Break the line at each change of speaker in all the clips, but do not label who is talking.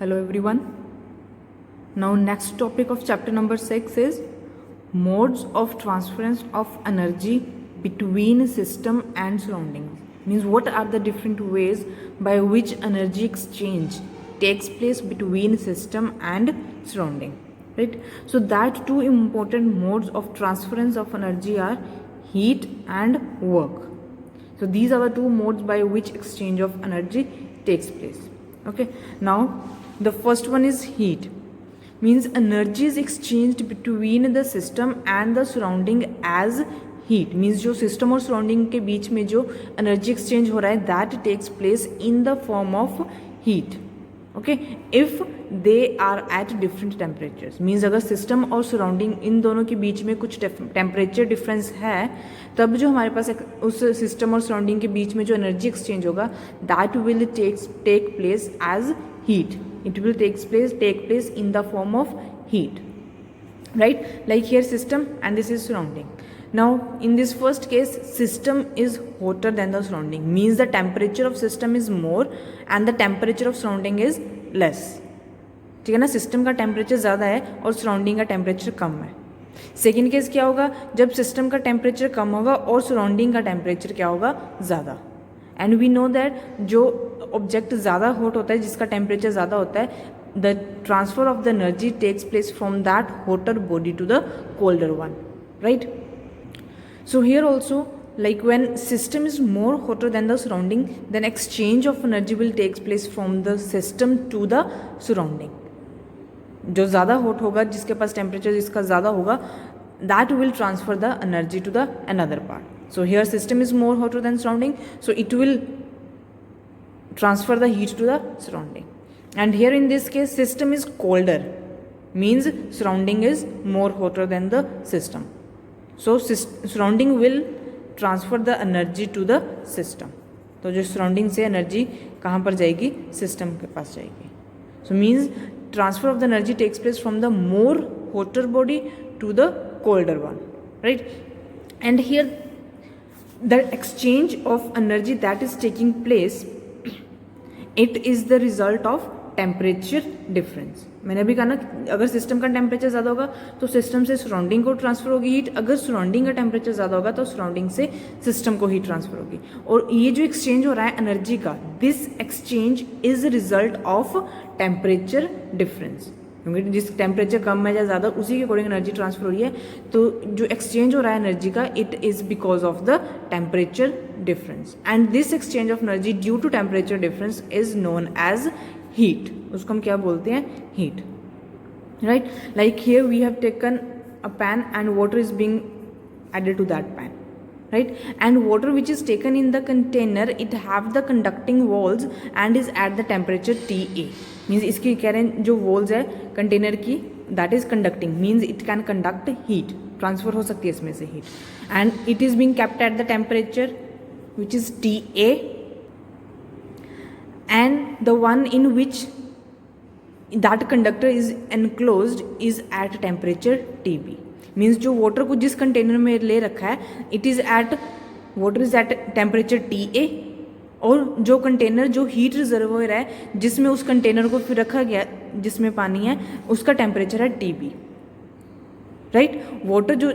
Hello everyone. Now next topic of chapter number 6 is modes of transference of energy between system and surroundings. Means what are the different ways by which energy exchange takes place between system and surrounding, right? So that two important modes of transference of energy are heat and work. So these are the two modes by which exchange of energy takes place. Okay, now the first one is heat. Means energy is exchanged between the system and the surrounding as heat. Means जो system और surrounding के बीच में जो energy exchange हो रहा है that takes place in the form of heat. Okay, if they are at different temperatures. Means अगर system और surrounding इन दोनों के बीच में कुछ temperature difference है तब जो हमारे पास उस system और surrounding के बीच में जो energy exchange होगा that will take place as heat. It will take place in the form of heat, right? Like here system and this is surrounding. Now in this first case system is hotter than the surrounding. Means the temperature of system is more and the temperature of surrounding is less. ठीक है ना, system का temperature ज़्यादा है और surrounding का temperature कम है. Second case क्या होगा, जब सिस्टम का टेम्परेचर कम होगा और सराउंडिंग का टेम्परेचर क्या होगा, ज़्यादा. एंड वी नो दैट जो ऑब्जेक्ट ज़्यादा हॉट होता है, जिसका टेम्परेचर ज़्यादा होता है, the transfer of the energy takes place from that hotter body to the colder one, right? So here also, like when system is more hotter than the surrounding, then exchange of energy will take place from the system to the surrounding. जो ज़्यादा hot होगा, जिसके पास temperature जिसका ज़्यादा होगा, that will transfer the energy to the another part. So here system is more hotter than surrounding, so it will transfer the heat to the surrounding. And here in this case system is colder, means surrounding is more hotter than the system. So surrounding will transfer the energy to the system. तो जो surrounding से energy कहाँ पर जाएगी, system के पास जाएगी. So means transfer of the energy takes place from the more hotter body to the colder one, right? And here the exchange of energy that is taking place, it is the result of temperature difference. मैंने अभी कहा ना, अगर system का temperature ज़्यादा होगा तो system से सराउंडिंग को ट्रांसफर होगी हीट, अगर सराउंडिंग का टेम्परेचर ज़्यादा होगा तो सराउंडिंग से सिस्टम को हीट ट्रांसफर होगी. और ये जो एक्सचेंज हो रहा है एनर्जी का, this exchange is result of temperature difference. क्योंकि जिस टेम्परेचर कम है या ज़्यादा उसी के अकॉर्डिंग एनर्जी ट्रांसफर हो रही है. तो जो एक्सचेंज हो रहा है एनर्जी का, it is because of the temperature difference. And this exchange of energy due to temperature difference is known as heat. उसको हम क्या बोलते हैं, heat, right? Like here we have taken a pan and water is being added to that pan, right? And water which is taken in the container, it have the conducting walls and is at the temperature TA. Means इसकी कह रहे हैं जो walls है container की, that is conducting, means it can conduct heat, transfer हो सकती है इसमें से heat, and it is being kept at the temperature which is TA, and the one in which that conductor is enclosed is at temperature TB. Means जो water को जिस container में ले रखा है, it is at water is at temperature TA, और जो container जो हीट रिजर्वोयर है जिसमें उस कंटेनर को फिर रखा गया जिसमें पानी है, उसका टेम्परेचर है TB, राइट? वाटर जो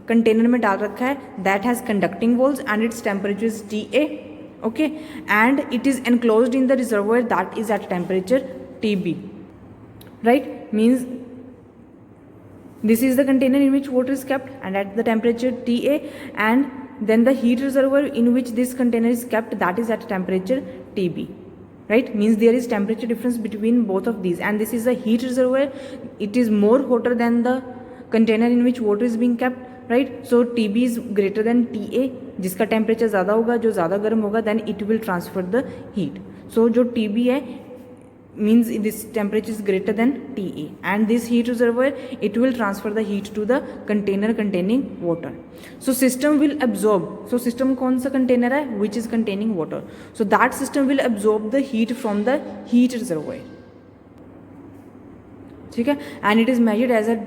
कंटेनर में डाल रखा है that has conducting walls and its temperature is TA, okay, and it is enclosed in the reservoir that is at temperature TB, right? Means this is the container in which water is kept and at the temperature TA, and then the heat reservoir in which this container is kept, that is at temperature TB, right? Means there is temperature difference between both of these, and this is the heat reservoir. It is more hotter than the container in which water is being kept, right? So TB is greater than TA. जिसका temperature ज़्यादा होगा, जो ज़्यादा गर्म होगा, then it will transfer the heat. So जो TB है means this temperature is greater than TA, and this heat reservoir, it will transfer the heat to the container containing water. So system will absorb, so system कौन सा container है, which is containing water, so that system will absorb the heat from the heat reservoir, ठीक है? And it is measured as a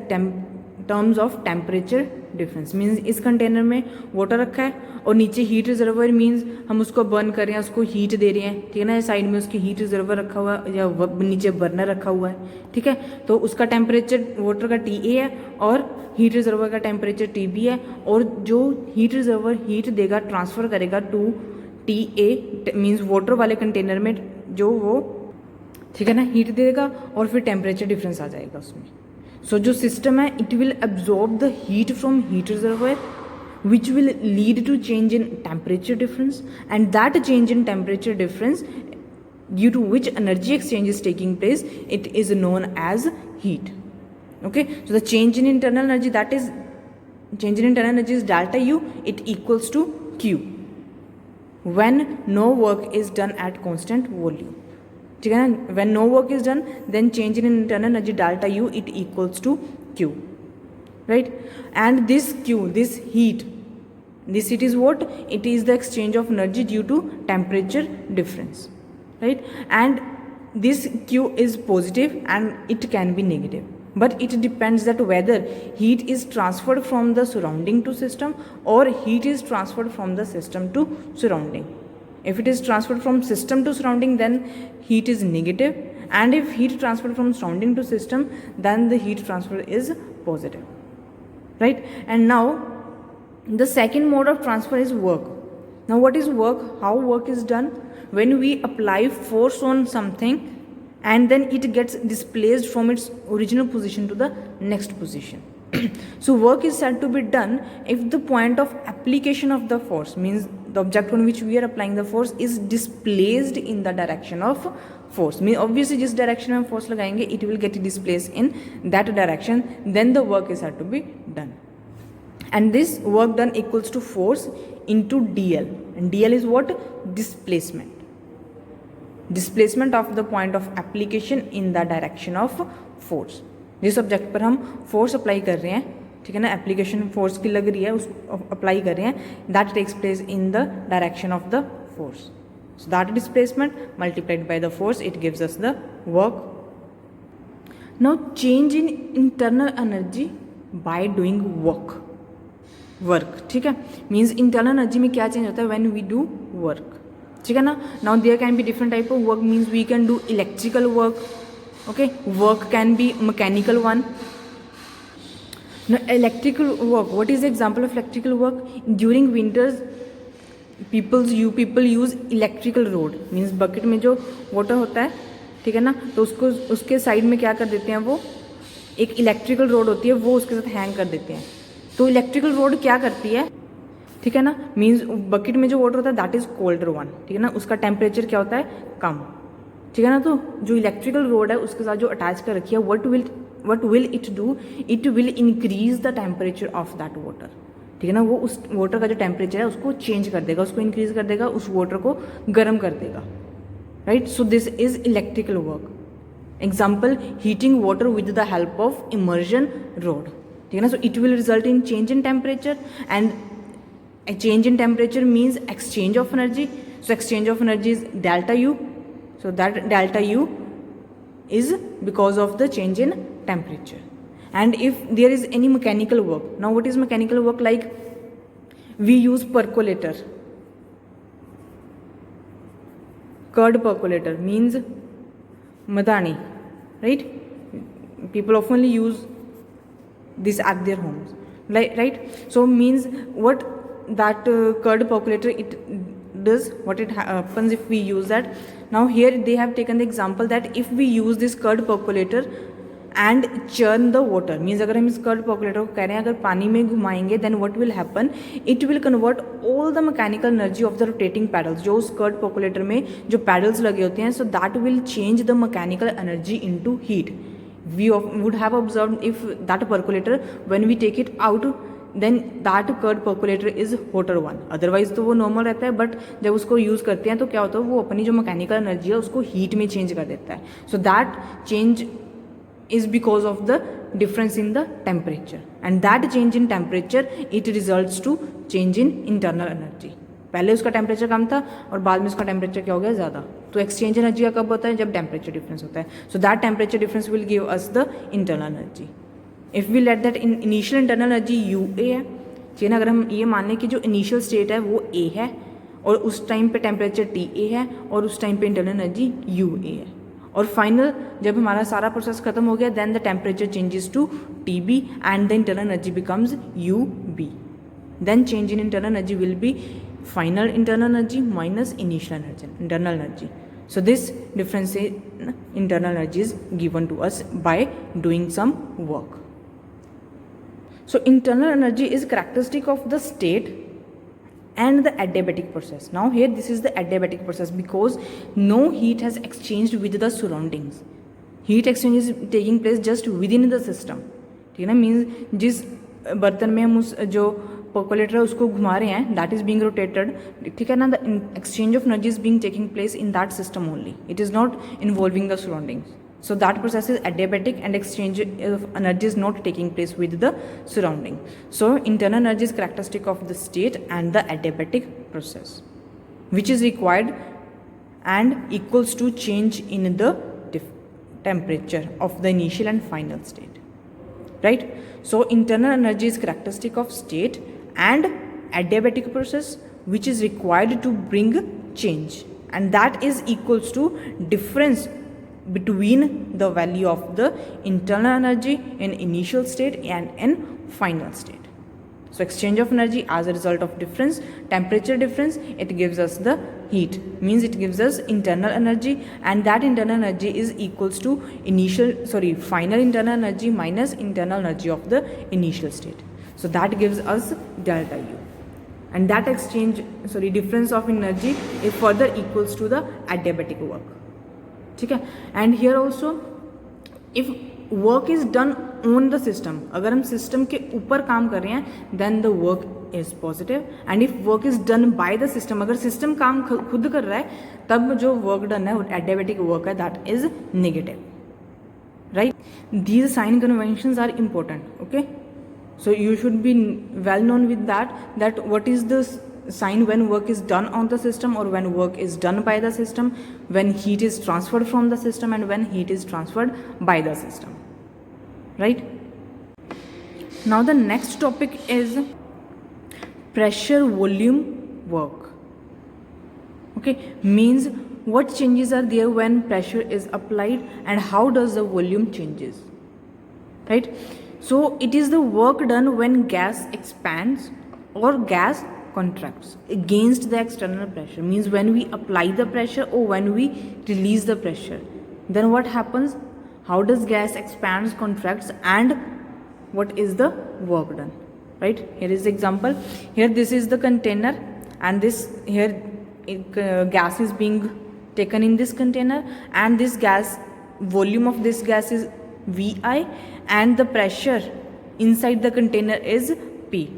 terms of temperature difference. Means इस container में water रखा है और नीचे हीट रिजर्वर, मीन्स हम उसको बर्न कर रहे हैं, उसको हीट दे रहे हैं, ठीक है ना। साइड में उसकी हीट रिजर्वर रखा हुआ है या नीचे बर्नर रखा हुआ है, ठीक है। तो उसका टेम्परेचर वाटर का TA है और हीट रिजर्वर का टेम्परेचर TB है, और जो हीट रिजर्वर हीट देगा ट्रांसफ़र करेगा टू TA, मीन्स वाटर वाले कंटेनर में जो वो, ठीक है ना, हीट देगा और फिर टेम्परेचर डिफरेंस आ जाएगा उसमें। सो जो सिस्टम है it will absorb the heat from heat reservoir which will lead to change in temperature difference, and that change in temperature difference due to which energy exchange is taking place, it is known as heat. Okay, so the change in internal energy, that is change in internal energy is delta U, it equals to Q when no work is done at constant volume, ठीक है ना। when no work is done then change in internal energy delta U, it equals to Q, right? And this Q, this heat is what? It is the exchange of energy due to temperature difference, right? And this Q is positive and it can be negative, but it depends that whether heat is transferred from the surrounding to system or heat is transferred from the system to surrounding. If it is transferred from system to surrounding, then heat is negative, and if heat transferred from surrounding to system, then the heat transfer is positive, right? And now the second mode of transfer is work. Now what is work? How work is done? When we apply force on something and then it gets displaced from its original position to the next position. So work is said to be done if the point of application of the force, means the object on which we are applying the force, is displaced in the direction of force. Mean obviously जिस direction में force लगाएंगे it will get displaced in that direction, then the work is said to be done. And this work done equals to force into dl, and dl is what? Displacement of the point of application in the direction of force. जिस object पर हम force apply कर रहे हैं, ठीक है ना, application force की लग रही है, उसको अप्लाई कर रहे हैं, that takes place in the direction of the force. So that displacement multiplied by the force, it gives us the work. Now change in internal energy by doing work, ठीक है. मीन्स इंटरनल एनर्जी में क्या change होता है when we do work, ठीक है ना. Now there can be different type of work, means we can do electrical work, okay, work can be mechanical one. Now electrical work, what is the example of electrical work? During winters people use electrical rod, means bucket में जो water होता है, ठीक है ना, तो उसको उसके साइड में क्या कर देते हैं, वो एक इलेक्ट्रिकल रोड होती है, वो उसके साथ हैंग कर देते हैं. तो इलेक्ट्रिकल रोड क्या करती है, ठीक है ना, मीन्स बकेट में जो वाटर होता है दैट इज कोल्डर वन, ठीक है ना, उसका टेम्परेचर क्या होता है, कम, ठीक है ना. तो जो इलेक्ट्रिकल रोड है उसके साथ जो अटैच कर रखी है, what will it do, it will increase the temperature of that water, ठीक है ना. वो उस वाटर का जो टेम्परेचर है उसको चेंज कर देगा, उसको इंक्रीज कर देगा, उस वाटर को गर्म कर देगा, right. So this is electrical work. Example, heating water with the help of immersion road, ठीक है ना. So it will result in change in temperature, and a change in temperature means exchange of energy. So exchange of energy is delta U. So that delta U is because of the change in temperature. And if there is any mechanical work, now what is mechanical work? Like we use percolator, curd percolator means madani, right? People often use this at their homes, right? So means what that curd percolator it does, what it happens if we use that. Now here they have taken the example that if we use this curd percolator and churn the water, means अगर हम इस curd percolator को कह रहे हैं अगर पानी में घुमाएंगे, then what will happen, it will convert all the mechanical energy of the rotating paddles, जो उस curd percolator में जो paddles लगे होते हैं, so that will change the mechanical energy into heat. We would have observed if that percolator, when we take it out, then that curd percolator is hotter one. Otherwise तो वो normal रहता है, but जब उसको use करते हैं तो क्या होता है, वो अपनी जो मैकेनिकल एनर्जी है उसको हीट में चेंज कर देता है. So that change is because of the difference in the temperature, and that change in temperature it results to change in internal energy. पहले उसका टेम्परेचर कम था और बाद में उसका टेम्परेचर क्या हो गया, ज़्यादा. तो एक्सचेंज एनर्जी का कब होता है, जब टेम्परेचर डिफरेंस होता है. So that temperature difference will give us the internal energy. If we let that initial internal energy U A है, ठीक है ना, अगर हम ये मान लें कि जो इनिशियल स्टेट है वो ए है और उस टाइम पे टेम्परेचर टी ए है और उस टाइम पे इंटरनल एनर्जी यू ए है, और फाइनल जब हमारा सारा प्रोसेस खत्म हो गया then the temperature changes to T B and the internal energy becomes U B, then change in internal energy will be final internal energy minus initial energy, internal energy. So this difference in internal energy is given to us by doing some work. So internal energy is characteristic of the state and the adiabatic process. Now here this is the adiabatic process because no heat has exchanged with the surroundings. Heat exchange is taking place just within the system. ठीक है ना, means जिस बर्तन में हम उस जो पर्कोलेटर है उसको घुमा रहे हैं दैट इज बीइंग रोटेटेड, ठीक है ना, the exchange of energy is being taking place in that system only, it is not involving the surroundings. So that process is adiabatic and exchange of energy is not taking place with the surrounding. So internal energy is characteristic of the state and the adiabatic process, which is required and equals to change in the temperature of the initial and final state. Right? So internal energy is characteristic of state and adiabatic process which is required to bring change, and that is equals to difference between the value of the internal energy in initial state and in final state. So exchange of energy as a result of difference, temperature difference, it gives us the heat, means it gives us internal energy, and that internal energy is equals to final internal energy minus internal energy of the initial state. So that gives us delta U, and that difference of energy is further equals to the adiabatic work. ठीक है, and here also if work is done on the system, अगर हम system के ऊपर काम कर रहे हैं then the work is positive, and if work is done by the system, अगर सिस्टम काम खुद कर रहा है तब जो वर्क डन है एडियाबेटिक वर्क है that is negative. Right, these sign conventions are important. Okay, so you should be well known with that what is the sign when work is done on the system or when work is done by the system, when heat is transferred from the system and when heat is transferred by the system. Right? Now the next topic is pressure volume work. Okay, means what changes are there when pressure is applied and how does the volume changes. Right? So it is the work done when gas expands or gas contracts against the external pressure, means when we apply the pressure or when we release the pressure, then what happens, how does gas expands, contracts, and what is the work done. Right, here is the example. Here this is the container and this here gas is being taken in this container, and this gas volume of this gas is VI and the pressure inside the container is P.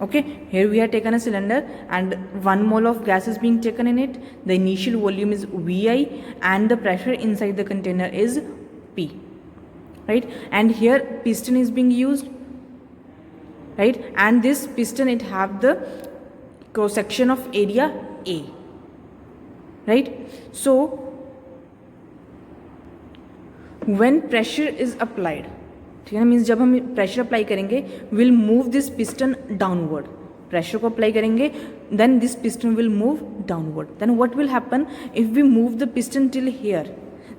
Okay, here we have taken a cylinder and 1 mole of gas is being taken in it. The initial volume is VI and the pressure inside the container is P. Right, and here piston is being used. Right, and this piston it have the cross section of area A. Right, so when pressure is applied, ठीक है ना, means जब हम pressure apply करेंगे will move this piston downward, pressure को apply करेंगे then this piston will move downward, then what will happen if we move the piston till here,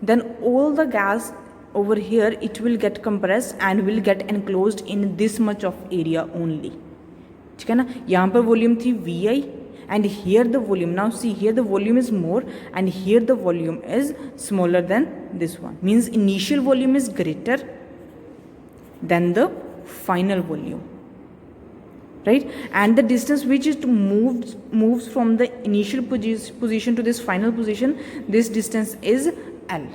then all the gas over here it will get compressed and will get enclosed in this much of area only. ठीक है ना, यहाँ पर volume थी VI and here the volume, now see here the volume is more and here the volume is smaller than this one, means initial volume is greater than the final volume. Right, and the distance which is moves from the initial position to this final position, this distance is L.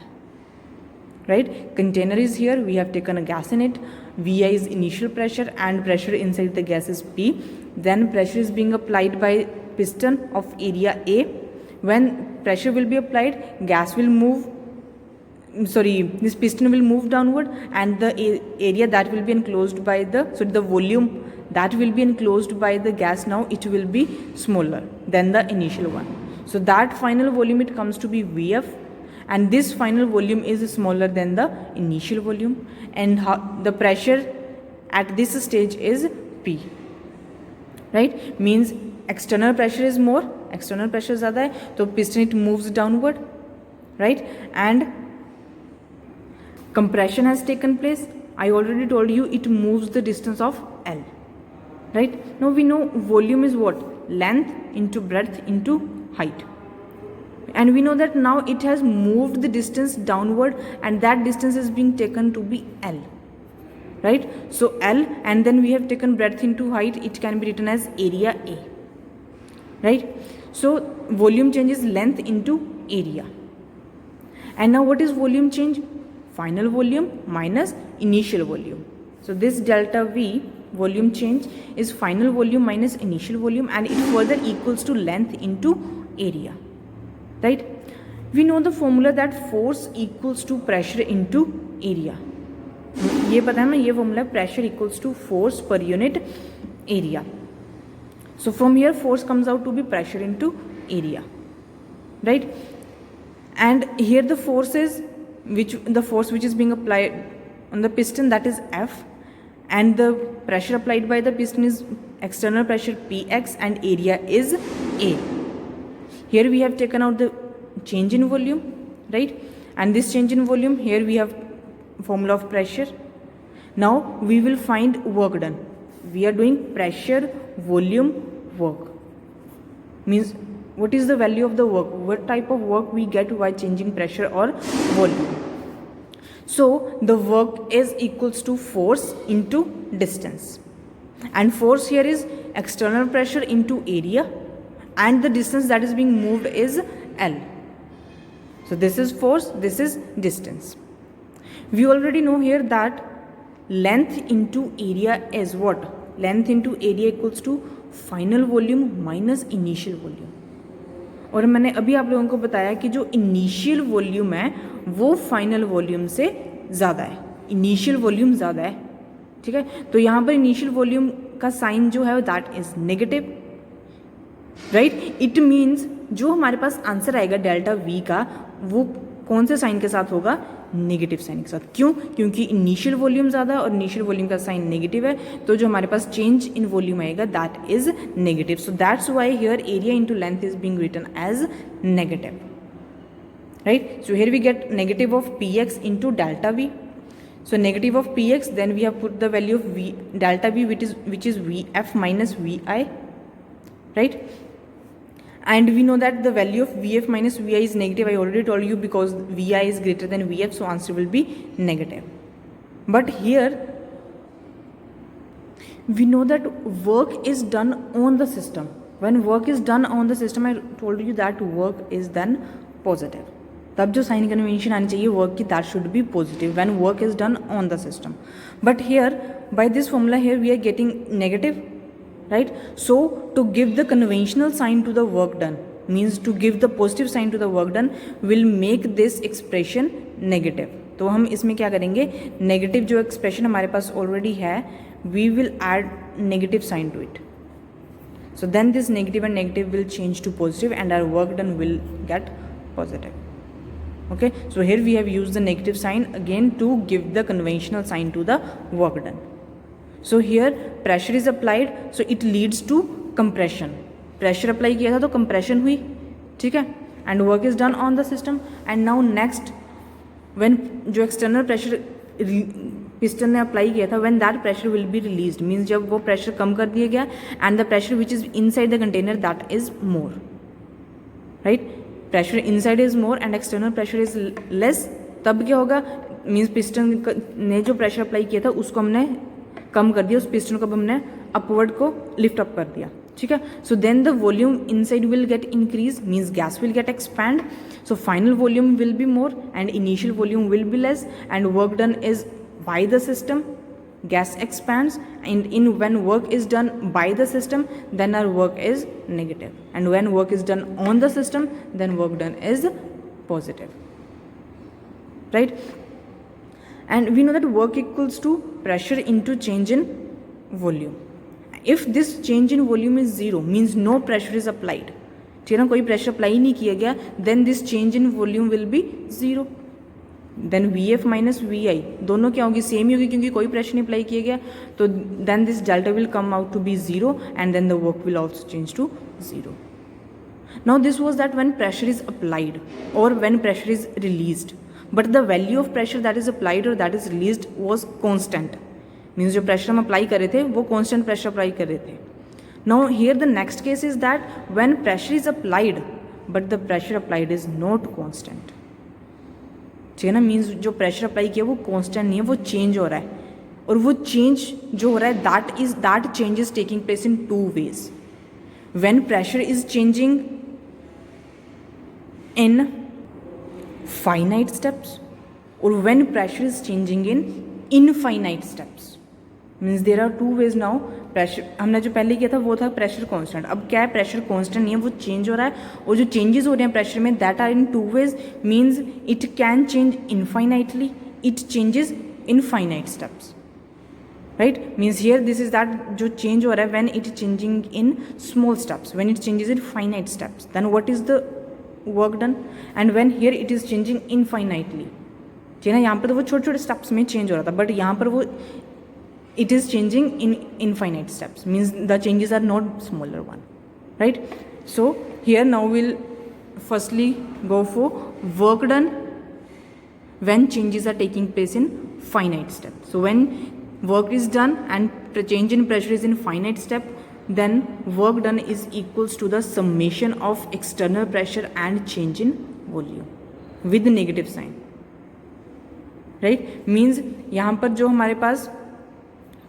Right, container is here, we have taken a gas in it, VI is initial pressure and pressure inside the gas is P, then pressure is being applied by piston of area A. When pressure will be applied, gas will move, this piston will move downward and the area that will be enclosed by the volume that will be enclosed by the gas, now it will be smaller than the initial one. So that final volume it comes to be VF, and this final volume is smaller than the initial volume, and the pressure at this stage is P, right? Means external pressure is more, external pressure ज़्यादा है तो piston it moves downward, right? And compression has taken place. I already told you it moves the distance of L, right? Now we know volume is what? Length into breadth into height, and we know that now it has moved the distance downward, and that distance is being taken to be L, right? So L, and then we have taken breadth into height, it can be written as area A, right? So volume changes length into area. And now what is volume change? Final volume minus initial volume. So this delta V, volume change, is final volume minus initial volume, and it further equals to length into area, right? We know the formula that force equals to pressure into area. ये पता है ना, ये formula pressure equals to force per unit area. So from here force comes out to be pressure into area, right? And here the force is the force which is being applied on the piston, that is F, and the pressure applied by the piston is external pressure Px, and area is A. Here we have taken out the change in volume, right? And this change in volume, here we have formula of pressure. Now we will find work done. We are doing pressure, volume, work. Means what is the value of the work? What type of work we get by changing pressure or volume? So the work is equals to force into distance, and force here is external pressure into area, and the distance that is being moved is L. So this is force, this is distance. We already know here that length into area is what? Length into area equals to final volume minus initial volume. और मैंने अभी आप लोगों को बताया कि जो initial volume है वो फाइनल वॉल्यूम से ज़्यादा है, इनिशियल वॉल्यूम ज़्यादा है, ठीक है? तो यहाँ पर इनिशियल वॉल्यूम का साइन जो है that is negative, right? It means जो हमारे पास आंसर आएगा डेल्टा वी का वो कौन से साइन के साथ होगा? नेगेटिव साइन के साथ. क्यों? क्योंकि इनिशियल वॉल्यूम ज़्यादा और इनिशियल वॉल्यूम का साइन नेगेटिव है, तो जो हमारे पास चेंज इन वॉल्यूम आएगा that is negative. So that's why here area into length is being written as negative, right? So here we get negative of P X into delta V. So negative of px, then we have put the value of v delta v which is vf minus vi, right? And we know that the value of vf minus vi is negative. I already told you because vi is greater than vf, so answer will be negative. But here we know that work is done on the system. When work is done on the system, I told you that work is done positive. तब जो sign convention आनी चाहिए work की that should be positive when work is done on the system. But here by this formula here we are getting negative, right? So to give the conventional sign to the work done means to give the positive sign to the work done will make this expression negative. तो हम इसमें क्या करेंगे? Negative जो expression हमारे पास already है we will add negative sign to it. So then this negative and negative will change to positive and our work done will get positive. Okay, so here we have used the negative sign again to give the conventional sign to the work done. So here pressure is applied, so it leads to compression. Pressure apply किया था तो compression हुई, ठीक है? And work is done on the system. And now next, when जो external pressure piston ने apply किया था, when that pressure will be released, means जब वो pressure कम कर दिया गया and the pressure which is inside the container that is more, right? Pressure inside is more and external pressure is less. तब क्या होगा? मीन्स पिस्टन ने जो प्रेशर अप्लाई किया था उसको हमने कम कर दिया, उस पिस्टन को हमने अपवर्ड को लिफ्ट अप कर दिया, ठीक है? So then the volume inside will get increase, means gas will get expand. So final volume will be more and initial volume will be less and work done is by the system. Gas expands, and when work is done by the system, then our work is negative, and when work is done on the system, then work done is positive, right? And we know that work equals to pressure into change in volume. If this change in volume is 0, means no pressure is applied, ठीक है ना, कोई pressure apply नहीं किया गया, then this change in volume will be zero, then V F minus V I दोनों क्या होगी, सेम ही होगी क्योंकि कोई प्रेशर नहीं अप्लाई किया गया, तो then this delta will come out to be zero and then the work will also change to zero. Now this was that when pressure is applied or when pressure is released, but the value of pressure that is applied or that is released was constant. Means जो pressure हम apply कर रहे थे वो constant pressure apply कर रहे थे. Now here the next case is that when pressure is applied but the pressure applied is not constant. ठीक है ना, मीन्स जो प्रेशर अप्लाई किया वो कांस्टेंट नहीं है, वो चेंज हो रहा है, और वो चेंज जो हो रहा है that change is taking place in two ways. When pressure is changing in finite steps or when pressure is changing in infinite steps. Means there are two ways now. Pressure हमने जो पहले किया था वो था प्रेशर कांस्टेंट, अब क्या है प्रेशर कांस्टेंट नहीं है, वो चेंज हो रहा है, और जो चेंजेस हो रहे हैं प्रेशर में that are in two ways. Means it can change infinitely, it changes in finite steps, right. Means here this is that जो चेंज हो रहा है when it is changing in small steps, when it changes in finite steps, then what is the work done, and when here it is changing infinitely. ठीक है ना, यहाँ पर तो वो छोटे छोटे स्टेप्स में चेंज हो रहा था, बट यहाँ पर वो it is changing in infinite steps, means the changes are not smaller one, right. So here now we'll firstly go for work done when changes are taking place in finite step. So when work is done and change in pressure is in finite step, then work done is equals to the summation of external pressure and change in volume with the negative sign, right. Means यहाँ पर जो हमारे पास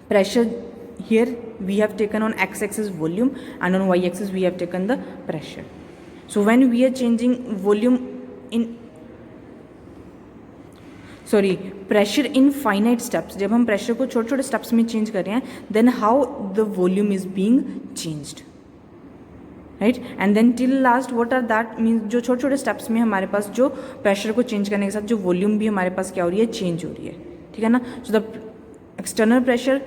pressure, here we have taken on x-axis volume and on y-axis we have taken the pressure. So when we are changing volume in pressure in finite steps, जब हम pressure को छोटे छोटे steps में change कर रहे हैं, then how the volume is being changed, right. And then till last what are that, means जो छोटे छोटे steps में हमारे पास जो pressure को change करने के साथ जो volume भी हमारे पास क्या हो रही है, change हो रही है, ठीक है ना. So the external pressure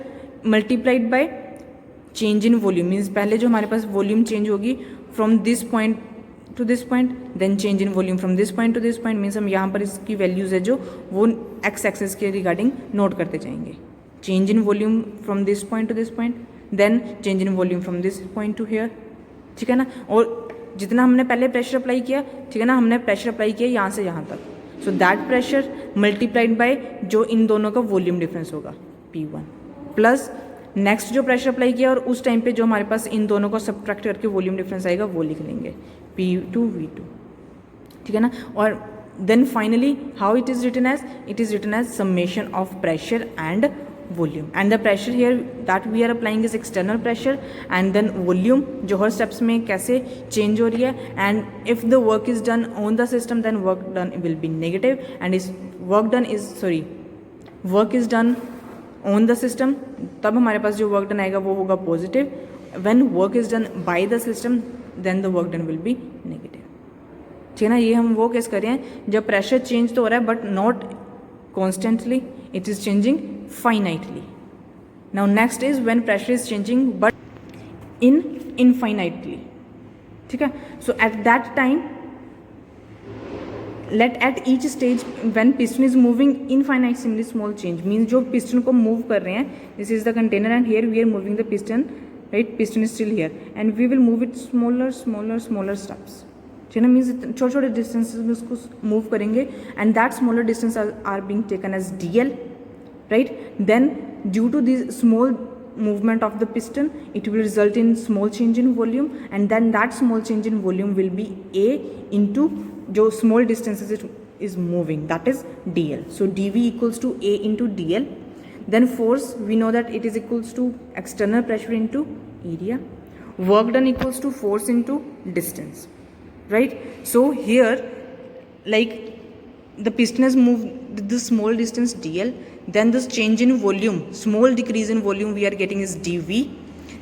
multiplied by change in volume, means पहले जो हमारे पास वॉल्यूम चेंज होगी from this point to this point, then change in volume from this point to this point. Means हम यहाँ पर इसकी वैल्यूज़ है जो वो एक्स एक्सेस के रिगार्डिंग नोट करते जाएंगे. Change in volume from this point to this point, then change in volume from this point to here, ठीक है ना. और जितना हमने पहले प्रेशर अप्लाई किया, ठीक है ना, हमने प्रेशर अप्लाई किया यहाँ से यहाँ तक, so that pressure multiplied bye जो इन दोनों का वॉल्यूम डिफरेंस होगा P1 प्लस नेक्स्ट जो प्रेशर अप्लाई किया और उस टाइम पे जो हमारे पास इन दोनों को सब्ट्रैक्ट करके वॉल्यूम डिफरेंस आएगा वो लिख लेंगे P2 V2, ठीक है ना. और then finally how it is written as summation of pressure and volume, and the pressure here that we are applying is external pressure, and then volume जो हर स्टेप्स में कैसे चेंज हो रही है, and if the work is done on the system then work done will be negative, and is work is done on the system, तब हमारे पास जो वर्क डन आएगा वो होगा positive. When work is done by the system then the work done will be negative, ठीक है ना. ये हम वो केस कर रहे हैं जब प्रेशर चेंज तो हो रहा है but not constantly, it is changing finitely. Now next is when pressure is changing but infinitely, ठीक है. So at that time let at each stage when piston is moving infinitesimally small change, means जो piston को move कर रहे हैं, this is the container and here we are moving the piston, right, piston is still here and we will move it smaller steps, ठीक है ना. means छोटे छोटे distances में उसको move करेंगे and that smaller distance are being taken as dl, right. then due to this small movement of the piston it will result in small change in volume, and then that small change in volume will be a into जो small distances it is moving, that is dl. so dv equals to a into dl. then force we know that it is equals to external pressure into area. work done equals to force into distance, right. so here like the piston has moved the small distance dl, then this change in volume, small decrease in volume we are getting is dv,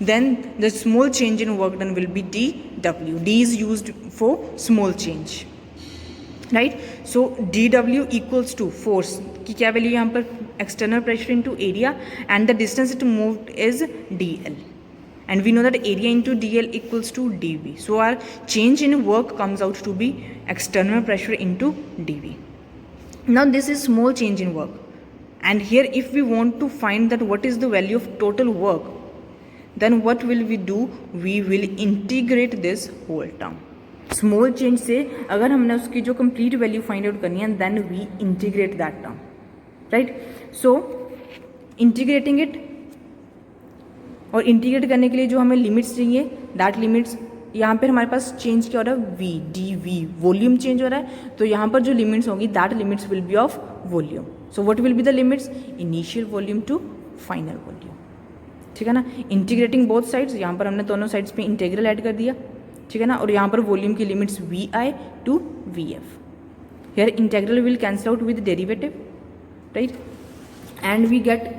then the small change in work done will be dw. d is used for small change, right. So dw equals to force की क्या value यहाँ पर, external pressure into area, and the distance it moved is dl. and we know that area into dl equals to dv. So our change in work comes out to be external pressure into dv. Now this is small change in work, and here if we want to find that what is the value of total work, then what will we do? We will integrate this whole term. Small change से अगर हमने उसकी जो complete value find out करनी है, then we integrate that term, right. So integrating it, और integrate करने के लिए जो हमें लिमिट्स चाहिए, दैट लिमिट्स यहाँ पर हमारे पास चेंज क्या हो रहा है, V D V, volume change हो रहा है. तो यहाँ पर जो लिमिट्स होगी, that limits will be of volume. So what will be the limits? Initial volume to final volume. ठीक है ना. इंटीग्रेटिंग बोथ साइड्स, यहाँ पर हमने दोनों साइड्स पे इंटीग्रल ऐड कर दिया. ठीक है ना. और यहाँ पर वॉल्यूम की limits V I to V F. Here integral will cancel out with derivative, right, and we get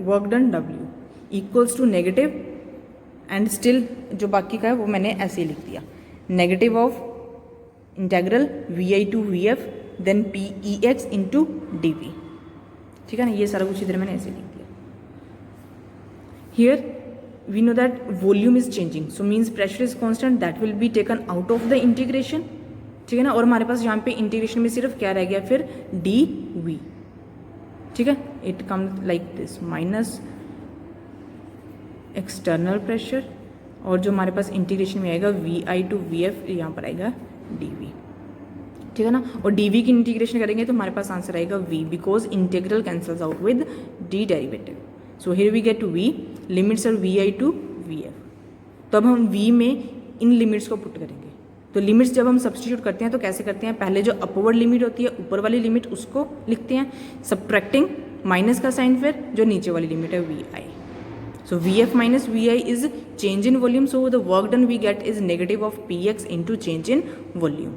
work done W equals to negative, and still जो बाकी का है वो मैंने ऐसे ही लिख दिया, negative of integral V I to V F then P E X into D V. ठीक है ना. ये सारा कुछ इधर मैंने ऐसे लिख दिया. Here we know that volume is changing, so means pressure is constant, that will be taken out of the integration. ठीक है ना. और हमारे पास यहाँ पे इंटीग्रेशन में सिर्फ क्या रह गया फिर, डी वी. ठीक है. It comes like this, minus external pressure, और जो हमारे पास इंटीग्रेशन में आएगा V I to V F, यहाँ पर आएगा डी वी. ठीक है ना. और डी वी की इंटीग्रेशन करेंगे तो हमारे पास आंसर आएगा V, because integral cancels out with the derivative. So here we get V, limits are V I to V F. तो अब हम वी में इन लिमिट्स को पुट करेंगे. तो लिमिट्स जब हम सब्सटीट्यूट करते हैं तो कैसे करते हैं, पहले जो अपवर्ड लिमिट होती है, ऊपर वाली लिमिट, उसको लिखते हैं, सब्ट्रैक्टिंग माइनस का साइन, फिर जो नीचे वाली लिमिट है V I. So V F minus V I is change in volume, so the work done we get is negative of P X into change in volume.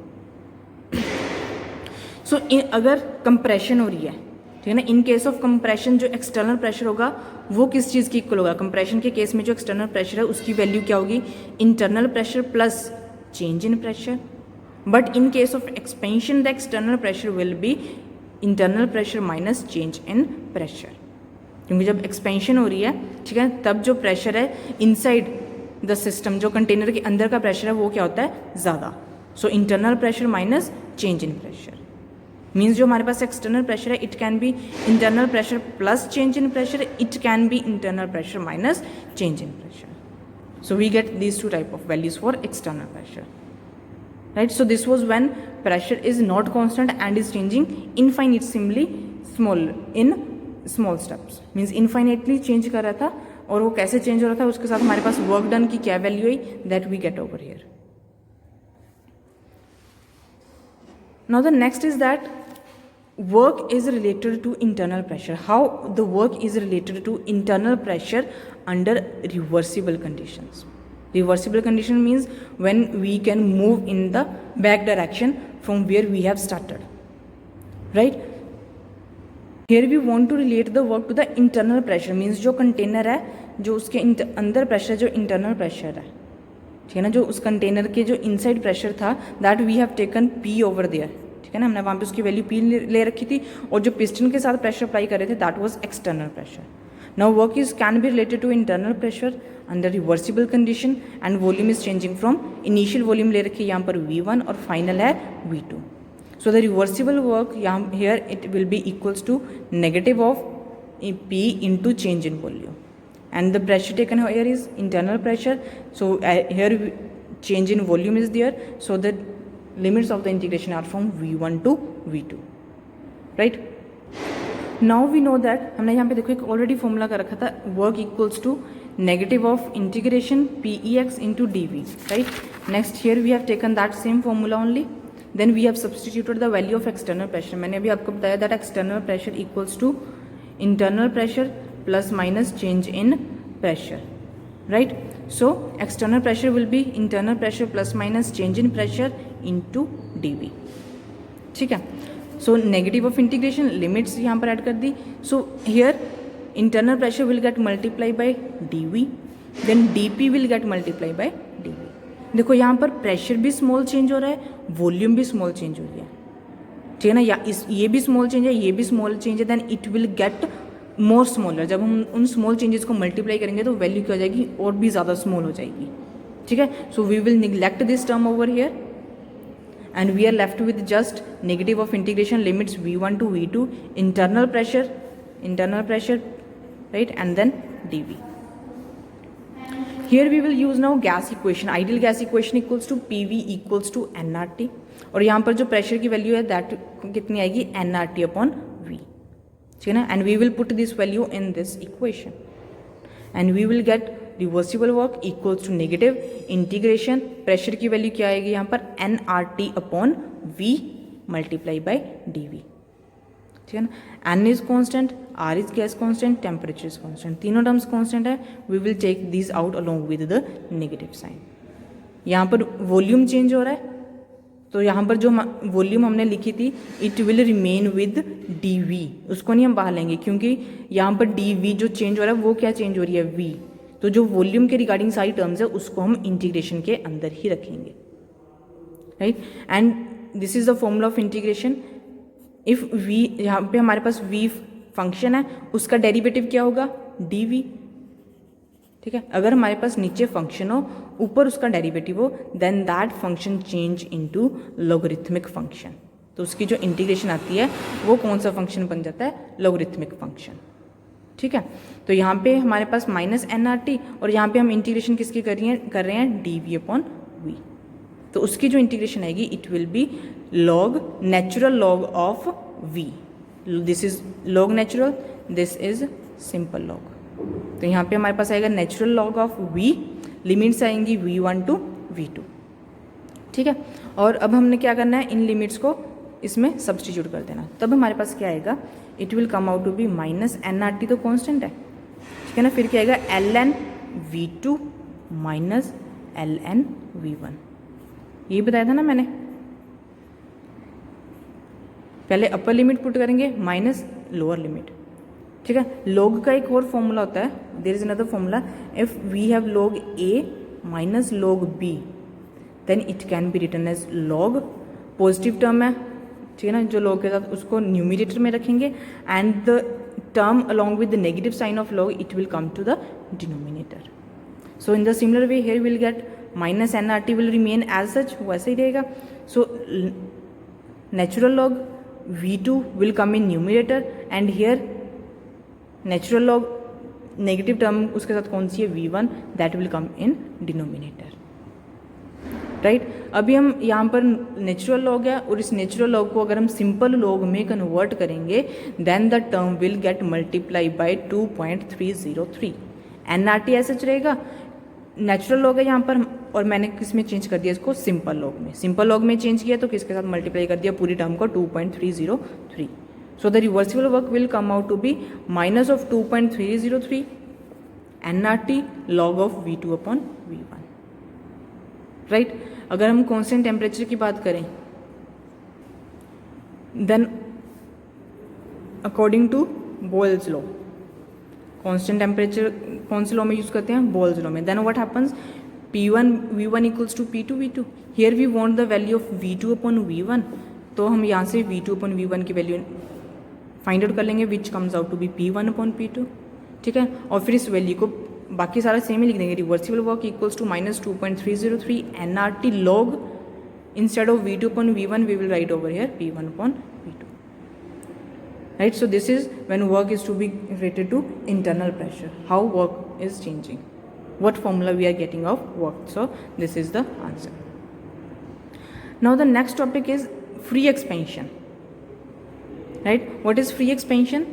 So अगर compression हो रही है, ठीक है ना, इन केस ऑफ कंप्रेशन जो external pressure होगा वो किस चीज़ की इक्वल होगा? कंप्रेशन के केस में जो एक्सटर्नल प्रेशर है उसकी वैल्यू क्या होगी? Internal pressure plus change in pressure. But in case of expansion the external pressure will be internal pressure minus change in pressure. क्योंकि जब एक्सपेंशन हो रही है, ठीक है, तब जो प्रेशर है इनसाइड द सिस्टम, जो कंटेनर के अंदर का प्रेशर है वो क्या होता है? ज़्यादा. So internal pressure minus change in pressure means जो हमारे पास एक्सटर्नल प्रेशर है, it can B internal pressure plus change in pressure, it can B internal pressure minus change in pressure. So we get these two type of values for external pressure, right? So this was when pressure is not constant and is changing infinitesimally small in small steps, means infinitely change कर रहा था. और वो कैसे change हो रहा था, उसके साथ हमारे पास वर्क डन की क्या value I, that we get over here. Now the next is that work is related to internal pressure. How the work is related to internal pressure under reversible conditions. Reversible condition means when we can move in the back direction from where we have started, right? Here we want to relate the work to the internal pressure, means जो container है, जो उसके अंदर pressure, जो internal pressure है, ठीक है ना, जो उस कंटेनर के जो इनसाइड प्रेशर था, that we have taken P over there. ठीक है ना, हमने वहाँ पे उसकी वैल्यू पी ले रखी थी, और जो पिस्टन के साथ प्रेशर अप्लाई कर रहे थे, that was external pressure. Now work is can be related to internal pressure under reversible condition, and volume is changing from, initial volume ले रखी है यहाँ पर V1 और फाइनल है V2. So the reversible work यहाँ here it will be equals to negative of P into change in volume, and the pressure taken here is internal pressure. So here change in volume is there, so the limits of the integration are from V1 to V2, right? Now we know that हमने यहाँ पे देखो एक already formula कर रखा था, work equals to negative of integration P E X into D V, right? Next here we have taken that same formula only, then we have substituted the value of external pressure. मैंने अभी आपको बताया that external pressure equals to internal pressure plus minus change in pressure, right? So external pressure will be internal pressure plus minus change in pressure into dV. ठीक है. So negative of integration limits यहाँ पर add कर दी. So here internal pressure will get multiplied by dV, then dP will get multiplied by dV. देखो यहाँ पर pressure भी small change हो रहा है, वॉल्यूम भी स्मॉल चेंज हो रही है, ठीक है ना. या ये भी स्मॉल चेंज है, ये भी स्मॉल चेंज है, then it will get more smaller, जब हम उन स्मॉल चेंजेस को मल्टीप्लाई करेंगे तो वैल्यू क्या हो जाएगी, और भी ज़्यादा स्मॉल हो जाएगी. ठीक है, so we will neglect this term over here and we are left with just negative of integration limits v1 to v2 internal pressure, right, and then dv. Here we will use now gas equation. Ideal gas equation equals to pv equals to nRT, और यहाँ पर जो pressure की value है that कितनी आएगी, nRT upon v. ठीक है ना, and we will put this value in this equation and we will get reversible work equals to negative integration. Pressure की वैल्यू क्या आएगी यहाँ पर, N R T upon V multiply by D V. ठीक है ना, N is constant, R is gas constant, temperature is constant, तीनों terms constant है. We will take this out along with the negative sign. यहाँ पर volume change हो रहा है, तो यहाँ पर जो वॉल्यूम हमने लिखी थी it will remain with D V, उसको नहीं हम बाहर लेंगे क्योंकि यहाँ पर डी वी जो चेंज हो रहा है वो क्या चेंज हो रही है, वी. तो जो वॉल्यूम के रिगार्डिंग सारी टर्म्स है उसको हम इंटीग्रेशन के अंदर ही रखेंगे, right. And this is the formula of integration. If we, यहाँ पे हमारे पास वी फंक्शन है, उसका डेरिवेटिव क्या होगा, डी वी. ठीक है, अगर हमारे पास नीचे फंक्शन हो ऊपर उसका डेरिवेटिव हो then that function change into logarithmic function. तो उसकी जो इंटीग्रेशन आती है वो कौन सा फंक्शन बन जाता है, लॉगरिथमिक फंक्शन. ठीक है, तो यहाँ पे हमारे पास माइनस एन आर टी और यहाँ पे हम इंटीग्रेशन किसकी कर रहे हैं डी वी अपॉन वी. तो उसकी जो इंटीग्रेशन आएगी it will be log natural log of V. This is log natural, this is simple log. तो यहाँ पे हमारे पास आएगा natural log of V, limits आएंगी v1 टू v2. ठीक है, और अब हमने क्या करना है, इन लिमिट्स को इसमें सब्सटीट्यूट कर देना. तब हमारे पास क्या आएगा, it will come out to be minus N R T, तो कॉन्स्टेंट है. ठीक है ना, फिर क्या आएगा L N V two minus L N V one. ये बताया था ना मैंने, पहले अपर लिमिट पुट करेंगे माइनस लोअर लिमिट. ठीक है, लॉग का एक और फॉर्मूला होता है, there is another formula, if we have log A minus log B then it can be written as log. Positive term है, ठीक है ना, जो लॉग के साथ उसको न्यूमिनेटर में रखेंगे and the term along with the negative sign of log it will come to the denominator. So in the similar way here will get minus N R T will remain as such, वैसे ही रहेगा. So natural log v2 will come in numerator and here natural log negative term उसके साथ कौन सी है, v1, that will come in denominator. Right, अभी हम यहाँ पर नेचुरल लॉग है और इस नेचुरल लॉग को अगर हम सिंपल लॉग में कन्वर्ट करेंगे then the term will get multiply by 2.303. N R T ऐसा रहेगा, नेचुरल लॉग है यहाँ पर और मैंने किस में चेंज कर दिया इसको, सिंपल लॉग में. सिंपल लॉग में चेंज किया तो किसके साथ मल्टीप्लाई कर दिया, पूरी टर्म को 2.303. So the reversible work will come out to be minus of 2.303 nRT log of V2 upon V1. Right? अगर हम constant temperature की बात करें then according to Boyle's law, constant temperature कौन से लॉ में यूज करते हैं, Boyle's law में. Then what happens, P1 V1 equals to P2 V2. Here we want the value of V2 upon V1. तो हम यहाँ से V2 upon V1 की वैल्यू फाइंड आउट कर लेंगे which comes out to be P1 upon P2. ठीक है, और फिर इस वैल्यू को बाकी सारा सेम ही लिख देंगे, reversible work equals to minus 2.303 nRT log, instead of V2 upon V1 we will write over here P1 upon P2. Right, so this is when work is to be related to internal pressure, how work is changing, what formula we are getting of work. So this is the answer. Now the next topic is free expansion. Right, what is free expansion?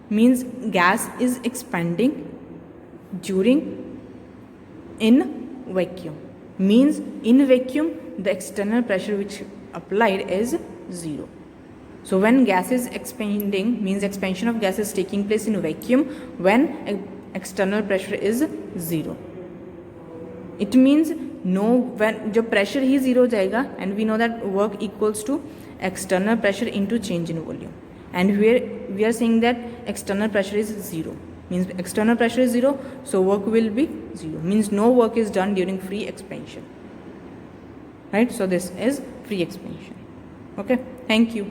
Means gas is expanding during in vacuum. Means in vacuum the external pressure which applied is 0. So when gas is expanding means expansion of gas is taking place in vacuum when external pressure is 0. It means no, when जब pressure ही 0 हो जाएगा and we know that work equals to external pressure into change in volume, and we are saying that external pressure is 0, means external pressure is 0, so work will be 0, means no work is done during free expansion. Right, so this is free expansion. Okay, thank you.